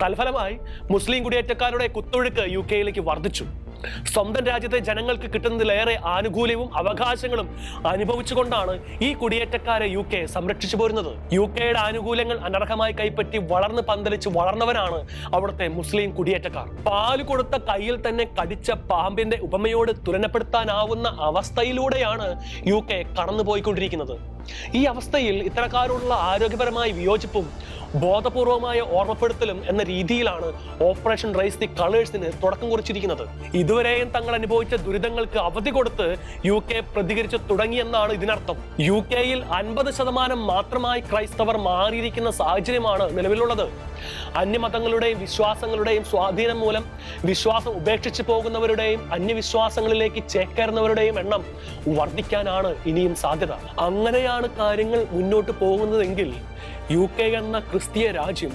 തൽഫലമായി മുസ്ലിം കുടിയേറ്റക്കാരുടെ കുത്തൊഴുക്ക് UK-യിലേക്ക് വർദ്ധിച്ചു. സ്വന്തം രാജ്യത്തെ ജനങ്ങൾക്ക് കിട്ടുന്നതിലേറെ ആനുകൂല്യവും അവകാശങ്ങളും അനുഭവിച്ചുകൊണ്ടാണ് ഈ കുടിയേറ്റക്കാരെ UK സംരക്ഷിച്ചു പോരുന്നത്. UK-യുടെ ആനുകൂല്യങ്ങൾ അനർഹമായി കൈപ്പറ്റി വളർന്ന് പന്തലിച്ച് വളർന്നവരാണ് അവിടുത്തെ മുസ്ലിം കുടിയേറ്റക്കാർ. പാല് കൊടുത്ത കയ്യിൽ തന്നെ കടിച്ച പാമ്പിന്റെ ഉപമയോട് തുലനപ്പെടുത്താനാവുന്ന അവസ്ഥയിലൂടെയാണ് UK കടന്നുപോയിക്കൊണ്ടിരിക്കുന്നത്. ഈ അവസ്ഥയിൽ ഇത്തരക്കാരുള്ള ആരോഗ്യപരമായ വിയോജിപ്പും ബോധപൂർവമായ ഓർമ്മപ്പെടുത്തലും എന്ന രീതിയിലാണ് ഓപ്പറേഷൻ റൈസ് ദി കളേഴ്സിന് തുടക്കം കുറിച്ചിരിക്കുന്നത്. ഇതുവരെയും തങ്ങൾ അനുഭവിച്ച ദുരിതങ്ങൾക്ക് അവധി കൊടുത്ത് UK പ്രതികരിച്ചു തുടങ്ങിയെന്നാണ് ഇതിനർത്ഥം. UK-യിൽ 50% മാത്രമായി ക്രൈസ്തവർ മാറിയിരിക്കുന്ന സാഹചര്യമാണ് നിലവിലുള്ളത്. അന്യമതങ്ങളുടെയും വിശ്വാസങ്ങളുടെയും സ്വാധീനം മൂലം വിശ്വാസം ഉപേക്ഷിച്ചു പോകുന്നവരുടെയും അന്യവിശ്വാസങ്ങളിലേക്ക് ചേക്കേറുന്നവരുടെയും എണ്ണം വർദ്ധിക്കാനാണ് ഇനിയും സാധ്യത. അങ്ങനെയാണ് കാര്യങ്ങൾ മുന്നോട്ട് പോകുന്നതെങ്കിൽ UK എന്ന ക്രിസ്തീയ രാജ്യം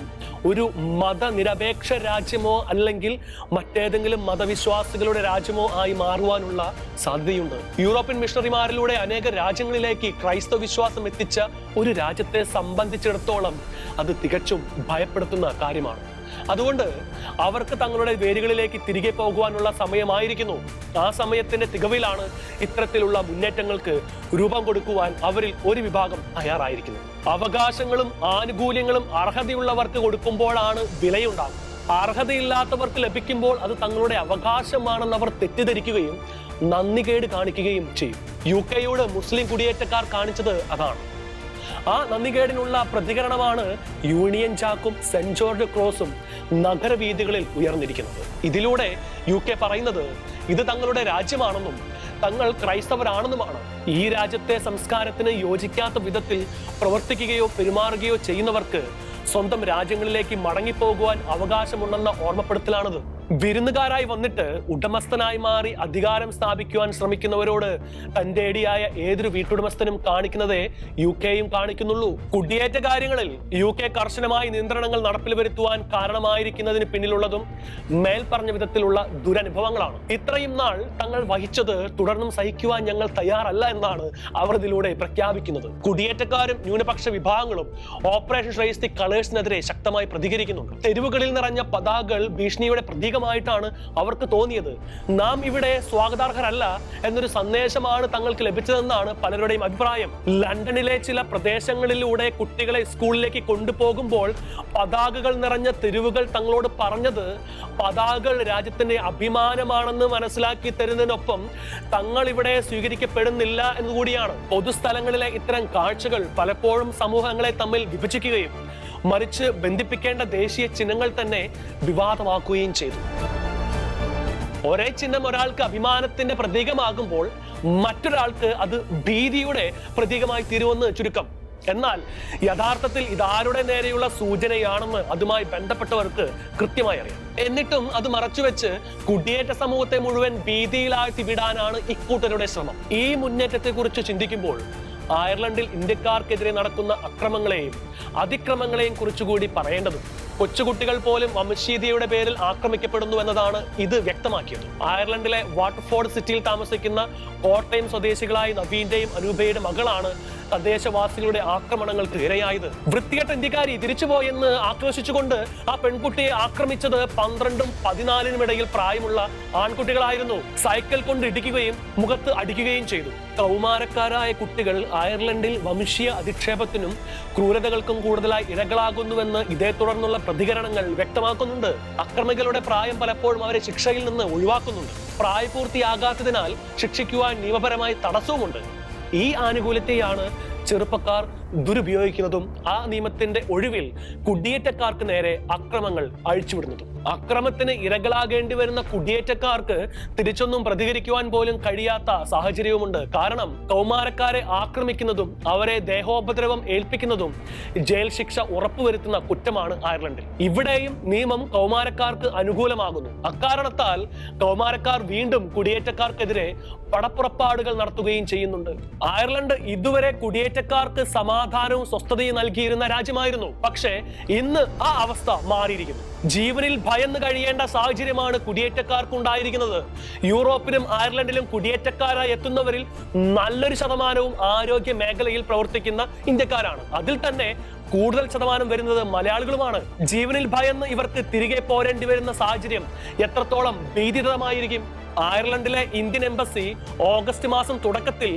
ഒരു മതനിരപേക്ഷ രാജ്യമോ അല്ലെങ്കിൽ മറ്റേതെങ്കിലും മതവിശ്വാസികളുടെ രാജ്യമോ ആയി മാറുവാനുള്ള സാധ്യതയുണ്ട്. യൂറോപ്യൻ മിഷണറിമാരിലൂടെ അനേക രാജ്യങ്ങളിലേക്ക് ക്രൈസ്തവ വിശ്വാസം എത്തിച്ച ഒരു രാജ്യത്തെ സംബന്ധിച്ചിടത്തോളം അത് തികച്ചും ഭയപ്പെടുത്തുന്ന കാര്യമാണ്. അതുകൊണ്ട് അവർക്ക് തങ്ങളുടെ വേരുകളിലേക്ക് തിരികെ പോകുവാനുള്ള സമയമായിരിക്കുന്നു. ആ സമയത്തിന്റെ തികവിലാണ് ഇത്തരത്തിലുള്ള മുന്നേറ്റങ്ങൾക്ക് രൂപം കൊടുക്കുവാൻ അവരിൽ ഒരു വിഭാഗം തയ്യാറായിരിക്കുന്നത്. അവകാശങ്ങളും ആനുകൂല്യങ്ങളും അർഹതയുള്ളവർക്ക് കൊടുക്കുമ്പോഴാണ് വിലയുണ്ടാകും. അർഹതയില്ലാത്തവർക്ക് ലഭിക്കുമ്പോൾ അത് തങ്ങളുടെ അവകാശമാണെന്ന് അവർ തെറ്റിദ്ധരിക്കുകയും നന്ദികേട് കാണിക്കുകയും ചെയ്യും. UK-യോട് മുസ്ലിം കുടിയേറ്റക്കാർ കാണിച്ചത് അതാണ്. ആ നന്ദികേടിനുള്ള പ്രതികരണമാണ് യൂണിയൻ ജാക്കും സെന്റ് ജോർജ് ക്രോസും നഗരവീഥികളിൽ ഉയർന്നിരിക്കുന്നത്. ഇതിലൂടെ UK പറയുന്നത് ഇത് തങ്ങളുടെ രാജ്യമാണെന്നും തങ്ങൾ ക്രൈസ്തവരാണെന്നുമാണ്. ഈ രാജ്യത്തെ സംസ്കാരത്തിന് യോജിക്കാത്ത വിധത്തിൽ പ്രവർത്തിക്കുകയോ പെരുമാറുകയോ ചെയ്യുന്നവർക്ക് സ്വന്തം രാജ്യങ്ങളിലേക്ക് മടങ്ങിപ്പോകുവാൻ അവകാശമുണ്ടെന്ന ഓർമ്മപ്പെടുത്തലാണത്. വിരുന്നുകാരായി വന്നിട്ട് ഉടമസ്ഥനായി മാറി അധികാരം സ്ഥാപിക്കുവാൻ ശ്രമിക്കുന്നവരോട് തന്റെ ഇടിയായ ഏതൊരു വീട്ടുടമസ്ഥനും കാണിക്കുന്നതേ UK കാണിക്കുന്നുള്ളൂ. കുടിയേറ്റ കാര്യങ്ങളിൽ UK കർശനമായി നിയന്ത്രണങ്ങൾ നടപ്പിൽ വരുത്തുവാൻ കാരണമായിരിക്കുന്നതിന് പിന്നിലുള്ളതും മേൽപ്പറഞ്ഞ വിധത്തിലുള്ള ദുരനുഭവങ്ങളാണ്. ഇത്രയും നാൾ തങ്ങൾ വഹിച്ചത് തുടർന്നും സഹിക്കുവാൻ ഞങ്ങൾ തയ്യാറല്ല എന്നാണ് അവർ ഇതിലൂടെ പ്രഖ്യാപിക്കുന്നത്. കുടിയേറ്റക്കാരും ന്യൂനപക്ഷ വിഭാഗങ്ങളും ഓപ്പറേഷൻ റേസ് ദി കളേഴ്സിനെതിരെ ശക്തമായി പ്രതികരിക്കുന്നുണ്ട്. തെരുവുകളിൽ നിറഞ്ഞ പതാകകൾ ഭീഷണിയുടെ പ്രതീകമായിട്ടാണ് അവർക്ക് തോന്നിയത്. നാം ഇവിടെ സ്വാഗതാർഹരല്ല എന്നൊരു സന്ദേശമാണ് തങ്ങൾക്ക് ലഭിച്ചതെന്നാണ് പലരുടെയും അഭിപ്രായം. ലണ്ടനിലെ ചില പ്രദേശങ്ങളിലൂടെ കുട്ടികളെ സ്കൂളിലേക്ക് കൊണ്ടുപോകുമ്പോൾ പതാകകൾ നിറഞ്ഞ തെരുവുകൾ തങ്ങളോട് പറഞ്ഞത് പതാകകൾ രാജ്യത്തിന്റെ അഭിമാനമാണെന്ന് മനസ്സിലാക്കി തരുന്നതിനൊപ്പം തങ്ങൾ ഇവിടെ സ്വീകരിക്കപ്പെടുന്നില്ല എന്നുകൂടിയാണ്. പൊതുസ്ഥലങ്ങളിലെ ഇത്തരം കാഴ്ചകൾ പലപ്പോഴും സമൂഹങ്ങളെ തമ്മിൽ വിഭജിക്കുകയും മറിച്ച് ബന്ധിപ്പിക്കേണ്ട ദേശീയ ചിഹ്നങ്ങൾ തന്നെ വിവാദമാക്കുകയും ചെയ്തു. ഒരേ ചിഹ്നം ഒരാൾക്ക് അഭിമാനത്തിന്റെ പ്രതീകമാകുമ്പോൾ മറ്റൊരാൾക്ക് അത് ഭീതിയുടെ പ്രതീകമായി തീരുമെന്ന് ചുരുക്കം. എന്നാൽ യഥാർത്ഥത്തിൽ ഇതാരുടെ നേരെയുള്ള സൂചനയാണെന്ന് അതുമായി ബന്ധപ്പെട്ടവർക്ക് കൃത്യമായി അറിയാം. എന്നിട്ടും അത് മറച്ചുവെച്ച് കുടിയേറ്റ സമൂഹത്തെ മുഴുവൻ ഭീതിയിലാഴ്ത്തി വിടാനാണ് ഇക്കൂട്ടരുടെ ശ്രമം. ഈ മുന്നേറ്റത്തെ കുറിച്ച് ചിന്തിക്കുമ്പോൾ അയർലൻഡിൽ ഇന്ത്യക്കാർക്കെതിരെ നടക്കുന്ന അക്രമങ്ങളെയും അതിക്രമങ്ങളെയും കുറിച്ചുകൂടി പറയേണ്ടതും. കൊച്ചുകുട്ടികൾ പോലും വംശീയതയുടെ പേരിൽ ആക്രമിക്കപ്പെടുന്നു എന്നതാണ് ഇത് വ്യക്തമാക്കിയത്. അയർലൻഡിലെ വാട്ടർഫോർഡ് സിറ്റിയിൽ താമസിക്കുന്ന കോട്ടയം സ്വദേശികളായ നവീന്റെയും അനൂപയുടെ മകളാണ് തദ്ദേശവാസികളുടെ ആക്രമണങ്ങൾക്ക് ഇരയായത്. വൃത്തികെട്ട ഇന്ത്യക്കാരി തിരിച്ചുപോയെന്ന് ആക്രോശിച്ചുകൊണ്ട് ആ പെൺകുട്ടിയെ ആക്രമിച്ചത് 12-നും 14-നും ഇടയിൽ പ്രായമുള്ള ആൺകുട്ടികളായിരുന്നു. സൈക്കിൾ കൊണ്ട് ഇടിക്കുകയും മുഖത്ത് അടിക്കുകയും ചെയ്തു. കൗമാരക്കാരായ കുട്ടികൾ അയർലൻഡിൽ വംശീയ അധിക്ഷേപത്തിനും ക്രൂരതകൾക്കും കൂടുതലായി ഇരകളാകുന്നുവെന്ന് ഇതേ തുടർന്നുള്ള പ്രതികരണങ്ങൾ വ്യക്തമാക്കുന്നുണ്ട്. അക്രമികളുടെ പ്രായം പലപ്പോഴും അവരെ ശിക്ഷയിൽ നിന്ന് ഒഴിവാക്കുന്നുണ്ട്. പ്രായപൂർത്തിയാകാത്തതിനാൽ ശിക്ഷിക്കുവാൻ നിയമപരമായി തടസ്സവുമുണ്ട്. ഈ ആനുകൂല്യത്തെയാണ് ചെറുപ്പക്കാർ ദുരുപയോഗിക്കുന്നതും ആ നിയമത്തിന്റെ ഒഴിവിൽ കുടിയേറ്റക്കാർക്ക് നേരെ അക്രമങ്ങൾ അഴിച്ചുവിടുന്നതും. അക്രമത്തിന് ഇരകളാകേണ്ടി വരുന്ന കുടിയേറ്റക്കാർക്ക് തിരിച്ചൊന്നും പ്രതികരിക്കുവാൻ പോലും കഴിയാത്ത സാഹചര്യവുമുണ്ട്. കാരണം കൗമാരക്കാരെ ആക്രമിക്കുന്നതും അവരെ ദേഹോപദ്രവം ഏൽപ്പിക്കുന്നതും ജയിൽ ശിക്ഷ ഉറപ്പുവരുത്തുന്ന കുറ്റമാണ് അയർലൻഡിൽ. ഇവിടെയും നിയമം കൗമാരക്കാർക്ക് അനുകൂലമാകുന്നു. അക്കാരണത്താൽ കൗമാരക്കാർ വീണ്ടും കുടിയേറ്റക്കാർക്കെതിരെ പടപ്പുറപ്പാടുകൾ നടത്തുകയും ചെയ്യുന്നുണ്ട്. അയർലൻഡ് ഇതുവരെ കുടിയേറ്റക്കാർക്ക് സമാധാനവും സ്വസ്ഥതയും നൽകിയിരുന്ന രാജ്യമായിരുന്നു. പക്ഷേ ഇന്ന് ആ അവസ്ഥ മാറിയിരിക്കുന്നു. ജീവനിൽ ഭയന്ന് കഴിയേണ്ട സാഹചര്യമാണ് കുടിയേറ്റക്കാർക്ക് ഉണ്ടായിരിക്കുന്നത്. യൂറോപ്പിലും അയർലൻഡിലും കുടിയേറ്റക്കാരായി എത്തുന്നവരിൽ നല്ലൊരു ശതമാനവും ആരോഗ്യ മേഖലയിൽ പ്രവർത്തിക്കുന്ന ഇന്ത്യക്കാരാണ്. അതിൽ തന്നെ കൂടുതൽ ശതമാനം വരുന്നത് മലയാളികളുമാണ്. ജീവനിൽ ഭയന്ന് ഇവർക്ക് തിരികെ പോരേണ്ടി വരുന്ന സാഹചര്യം എത്രത്തോളം ഭീതിതമായിരിക്കും. അയർലൻഡിലെ ഇന്ത്യൻ എംബസി ഓഗസ്റ്റ് മാസം തുടക്കത്തിൽ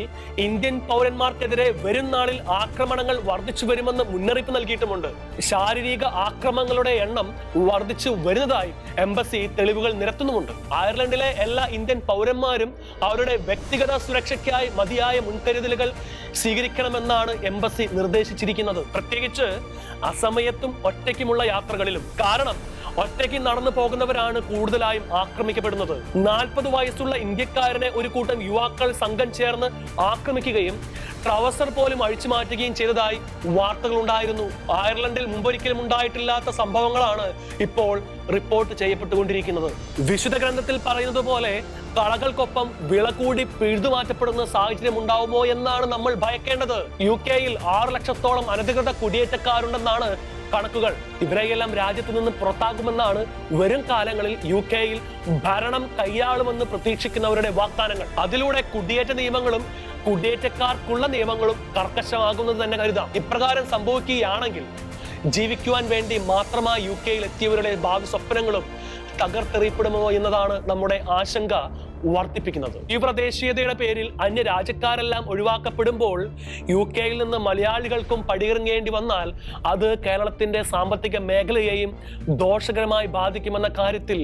ഇന്ത്യൻ പൗരന്മാർക്കെതിരെ വരും നാളിൽ ആക്രമണങ്ങൾ വർദ്ധിച്ചു വരുമെന്ന് മുന്നറിയിപ്പ് നൽകിയിട്ടുമുണ്ട്. ശാരീരിക ആക്രമണങ്ങളുടെ എണ്ണം വർദ്ധിച്ചു വരുന്നതായി എംബസി തെളിവുകൾ നിരത്തുന്നുമുണ്ട്. അയർലൻഡിലെ എല്ലാ ഇന്ത്യൻ പൗരന്മാരും അവരുടെ വ്യക്തിഗത സുരക്ഷയ്ക്കായി മതിയായ മുൻകരുതലുകൾ സ്വീകരിക്കണമെന്നാണ് എംബസി നിർദ്ദേശിച്ചിരിക്കുന്നത്. പ്രത്യേകിച്ച് അസമയത്തും ഒറ്റയ്ക്കുമുള്ള യാത്രകളിലും. കാരണം ഒറ്റയ്ക്ക് നടന്നു പോകുന്നവരാണ് കൂടുതലായും ആക്രമിക്കപ്പെടുന്നത്. 40 വയസ്സുള്ള ഇന്ത്യക്കാരനെ ഒരു കൂട്ടം യുവാക്കൾ സംഘം ചേർന്ന് ആക്രമിക്കുകയും ട്രൗസർ പോലും അഴിച്ചു മാറ്റുകയും ചെയ്തതായി വാർത്തകൾ ഉണ്ടായിരുന്നു. അയർലൻഡിൽ മുമ്പൊരിക്കലും ഉണ്ടായിട്ടില്ലാത്ത സംഭവങ്ങളാണ് ഇപ്പോൾ റിപ്പോർട്ട് ചെയ്യപ്പെട്ടുകൊണ്ടിരിക്കുന്നത്. വിശുദ്ധ ഗ്രന്ഥത്തിൽ പറയുന്നത് പോലെ കളകൾക്കൊപ്പം വിള കൂടി പിഴുതുമാറ്റപ്പെടുന്ന സാഹചര്യം ഉണ്ടാവുമോ എന്നാണ് നമ്മൾ ഭയക്കേണ്ടത്. UK-യിൽ 6 ലക്ഷത്തോളം അനധികൃത കുടിയേറ്റക്കാരുണ്ടെന്നാണ് കണക്കുകൾ. ഇവരെയെല്ലാം രാജ്യത്ത് നിന്ന് പുറത്താക്കുമെന്നാണ് വരും കാലങ്ങളിൽ UK-യിൽ ഭരണം കൈയാളുമെന്ന് പ്രതീക്ഷിക്കുന്നവരുടെ വാഗ്ദാനങ്ങൾ. അതിലൂടെ കുടിയേറ്റ നിയമങ്ങളും കുടിയേറ്റക്കാർക്കുള്ള നിയമങ്ങളും കർക്കശമാകുന്നത് തന്നെ കരുതാം. ഇപ്രകാരം സംഭവിക്കുകയാണെങ്കിൽ ജീവിക്കുവാൻ വേണ്ടി മാത്രമായി UK-യിൽ എത്തിയവരുടെ ഭാവി സ്വപ്നങ്ങളും തകർത്തെറിയപ്പെടുമോ എന്നതാണ് നമ്മുടെ ആശങ്ക വർദ്ധിപ്പിക്കുന്നത്. തീവ്രദേശീയതയുടെ പേരിൽ അന്യരാജ്യക്കാരെല്ലാം ഒഴിവാക്കപ്പെടുമ്പോൾ UK-യിൽ നിന്ന് മലയാളികൾക്കും പടിയിറങ്ങേണ്ടി വന്നാൽ അത് കേരളത്തിന്റെ സാമ്പത്തിക മേഖലയെയും ദോഷകരമായി ബാധിക്കുമെന്ന കാര്യത്തിൽ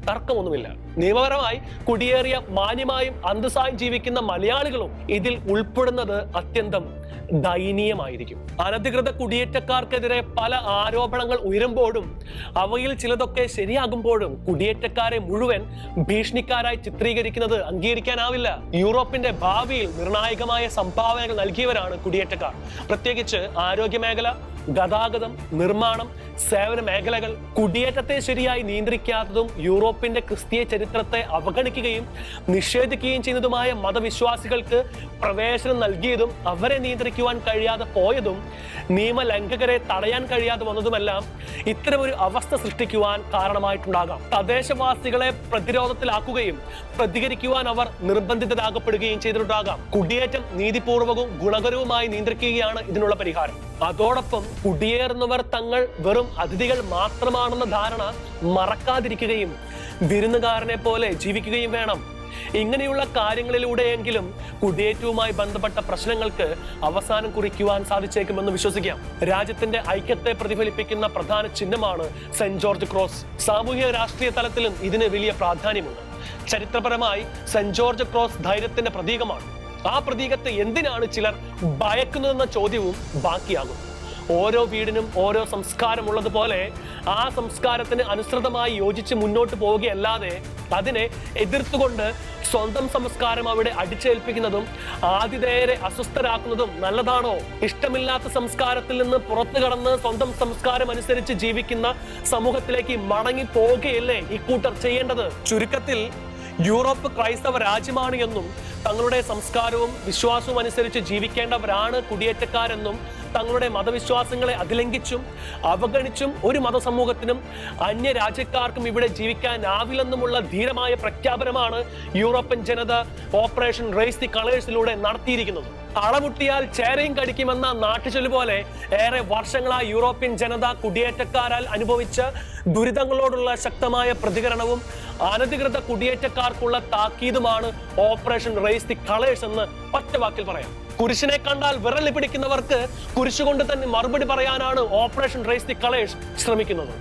തർക്കമൊന്നുമില്ല. നിയമപരമായി കുടിയേറിയ മാന്യമായും അന്തസ്സായും ജീവിക്കുന്ന മലയാളികളും ഇതിൽ ഉൾപ്പെടുന്നത് അത്യന്തം ദയനീയമായിരിക്കും. അനധികൃത കുടിയേറ്റക്കാർക്കെതിരെ പല ആരോപണങ്ങൾ ഉയരുമ്പോഴും അവയിൽ ചിലതൊക്കെ ശരിയാകുമ്പോഴും കുടിയേറ്റക്കാരെ മുഴുവൻ ഭീഷണിക്കാരായി ചിത്രീകരിക്കുന്നത് അംഗീകരിക്കാനാവില്ല. യൂറോപ്പിന്റെ ഭാവിയിൽ നിർണായകമായ സംഭാവനകൾ നൽകിയവരാണ് കുടിയേറ്റക്കാർ. പ്രത്യേകിച്ച് ആരോഗ്യ മേഖല, ഗതാഗതം, നിർമ്മാണം, സേവന മേഖലകൾ. കുടിയേറ്റത്തെ ശരിയായി നിയന്ത്രിക്കാത്തതും യൂറോപ്പിന്റെ ക്രിസ്തീയ ചരിത്രത്തെ അവഗണിക്കുകയും നിഷേധിക്കുകയും ചെയ്യുന്നതുമായ മതവിശ്വാസികൾക്ക് പ്രവേശനം നൽകിയതും അവരെ നിയന്ത്രിക്കുവാൻ കഴിയാതെ പോയതും നിയമലംഘകരെ തടയാൻ കഴിയാതെ വന്നതുമെല്ലാം ഇത്തരമൊരു അവസ്ഥ സൃഷ്ടിക്കുവാൻ കാരണമായിട്ടുണ്ടാകാം. തദ്ദേശവാസികളെ പ്രതിരോധത്തിലാക്കുകയും പ്രതികരിക്കുവാൻ അവർ നിർബന്ധിതരാകപ്പെടുകയും ചെയ്തിട്ടുണ്ടാകാം. കുടിയേറ്റം നീതിപൂർവകവും ഗുണകരവുമായി നിയന്ത്രിക്കുകയാണ് ഇതിനുള്ള പരിഹാരം. അതോടൊപ്പം കുടിയേറുന്നവർ തങ്ങൾ വെറും അതിഥികൾ മാത്രമാണെന്ന ധാരണ മറക്കാതിരിക്കുകയും വിരുന്നുകാരനെ പോലെ ജീവിക്കുകയും വേണം. ഇങ്ങനെയുള്ള കാര്യങ്ങളിലൂടെയെങ്കിലും കുടിയേറ്റവുമായി ബന്ധപ്പെട്ട പ്രശ്നങ്ങൾക്ക് അവസാനം കുറിക്കുവാൻ സാധിച്ചേക്കുമെന്ന് വിശ്വസിക്കാം. രാജ്യത്തിന്റെ ഐക്യത്തെ പ്രതിഫലിപ്പിക്കുന്ന പ്രധാന ചിഹ്നമാണ് സെന്റ് ജോർജ് ക്രോസ്. സാമൂഹിക രാഷ്ട്രീയ തലത്തിലും ഇതിന് വലിയ പ്രാധാന്യമുണ്ട്. ചരിത്രപരമായി സെന്റ് ജോർജ് ക്രോസ് ധൈര്യത്തിന്റെ പ്രതീകമാണ്. ആ പ്രതീകത്തെ എന്തിനാണ് ചിലർ ഭയക്കുന്നതെന്ന ചോദ്യവും ബാക്കിയാകും. ഓരോ വീടിനും ഓരോ സംസ്കാരം ഉള്ളതുപോലെ ആ സംസ്കാരത്തിന് അനുസൃതമായി യോജിച്ച് മുന്നോട്ട് പോവുകയല്ലാതെ അതിനെ എതിർത്തുകൊണ്ട് സ്വന്തം സംസ്കാരം അവിടെ അടിച്ചേൽപ്പിക്കുന്നതും ആതിഥേയരെ അസ്വസ്ഥരാക്കുന്നതും നല്ലതാണോ? ഇഷ്ടമില്ലാത്ത സംസ്കാരത്തിൽ നിന്ന് പുറത്തു കടന്ന് സ്വന്തം സംസ്കാരം അനുസരിച്ച് ജീവിക്കുന്ന സമൂഹത്തിലേക്ക് മടങ്ങി പോവുകയല്ലേ ഇക്കൂട്ടർ ചെയ്യേണ്ടത്? ചുരുക്കത്തിൽ യൂറോപ്പ് ക്രൈസ്തവ രാജ്യമാണ് എന്നും തങ്ങളുടെ സംസ്കാരവും വിശ്വാസവും അനുസരിച്ച് ജീവിക്കേണ്ടവരാണ് കുടിയേറ്റക്കാരെന്നും തങ്ങളുടെ മതവിശ്വാസങ്ങളെ അതിലംഘിച്ചും അവഗണിച്ചും ഒരു മതസമൂഹത്തിനും അന്യ രാജ്യക്കാർക്കും ഇവിടെ ജീവിക്കാനാവില്ലെന്നുമുള്ള ധീരമായ പ്രഖ്യാപനമാണ് യൂറോപ്യൻ ജനത ഓപ്പറേഷൻ റെയ്സ് ദി കളേഴ്സിലൂടെ നടത്തിയിരിക്കുന്നത്. അളമുട്ടിയാൽ ചേരയും കടിക്കുമെന്ന നാട്ടുചൊല്ല് പോലെ ഏറെ വർഷങ്ങളായി യൂറോപ്യൻ ജനത കുടിയേറ്റക്കാരാൽ അനുഭവിച്ച ദുരിതങ്ങളോടുള്ള ശക്തമായ പ്രതികരണവും അനധികൃത കുടിയേറ്റക്കാർക്കുള്ള താക്കീതുമാണ് ഓപ്പറേഷൻ റെയ്സ് ദി കളേഴ്സ് എന്ന് ഒറ്റവാക്കിൽ പറയാം. കുരിശിനെ കണ്ടാൽ വിരലി പിടിക്കുന്നവർക്ക് കുരിശുകൊണ്ട് തന്നെ മറുപടി പറയാനാണ് ഓപ്പറേഷൻ റെയ്സ് ദി കളേഴ്സ് ശ്രമിക്കുന്നത്.